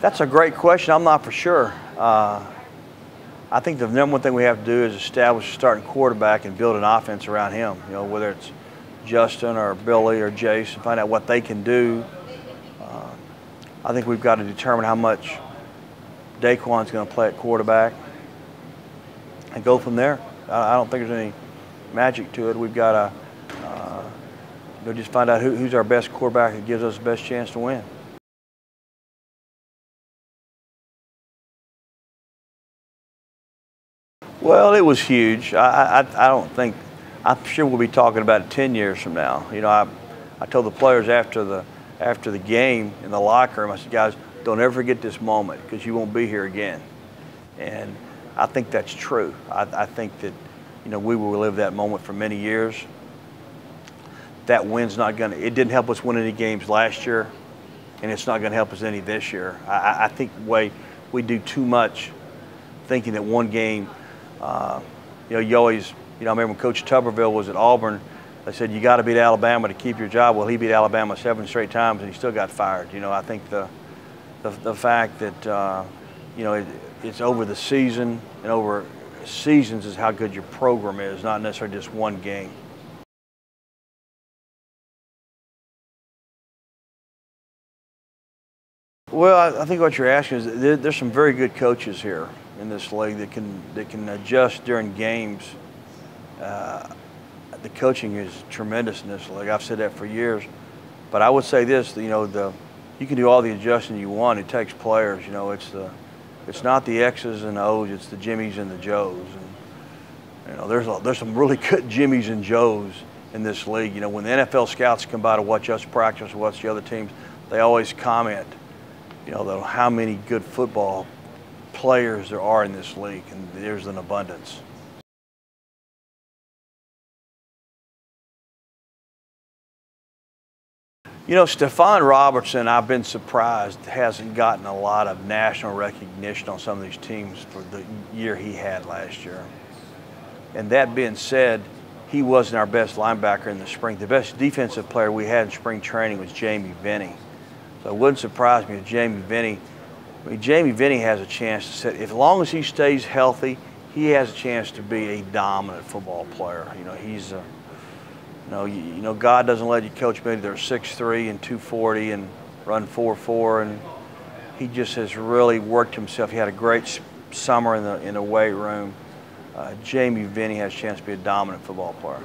That's a great question. I'm not for sure. I think the number one thing we have to do is establish a starting quarterback and build an offense around him. You know, whether it's Justin or Billy or Jace, and find out what they can do. I think we've got to determine how much Daquan's going to play at quarterback and go from there. I don't think there's any magic to it. We've got to just find out who's our best quarterback that gives us the best chance to win. Well, it was huge. I don't think, I'm sure we'll be talking about it 10 years from now. You know, I told the players after the game in the locker room, I said, guys, don't ever forget this moment because you won't be here again. And I think that's true. I think that, you know, we will relive that moment for many years. That win's not going to, it didn't help us win any games last year, and it's not going to help us any this year. I think the way we do too much thinking that one game, you know, you always, you know, I remember when Coach Tuberville was at Auburn, they said, you got to beat Alabama to keep your job. Well, he beat Alabama 7 straight times, and he still got fired. You know, I think the fact that, you know, it's over the season and over seasons is how good your program is, not necessarily just one game. Well, I think what you're asking is there's some very good coaches here in this league that can adjust during games. The coaching is tremendous in this league. I've said that for years. But I would say this, you know, you can do all the adjusting you want. It takes players. You know, it's not the X's and O's, it's the Jimmies and the Joes. And, you know, there's some really good Jimmies and Joes in this league. You know, when the NFL scouts come by to watch us practice or watch the other teams, they always comment, you know, how many good football players there are in this league, and there's an abundance. You know, Stephon Robertson, I've been surprised, hasn't gotten a lot of national recognition on some of these teams for the year he had last year. And that being said, he wasn't our best linebacker in the spring. The best defensive player we had in spring training was Jamie Vinny. So it wouldn't surprise me if Jamie Vinny has a chance to set, as long as he stays healthy, he has a chance to be a dominant football player. You know, he's you know, God doesn't let you coach maybe they're 6'3" and 240 and run 4.4, and he just has really worked himself. He had a great summer in the weight room. Jamie Vinny has a chance to be a dominant football player.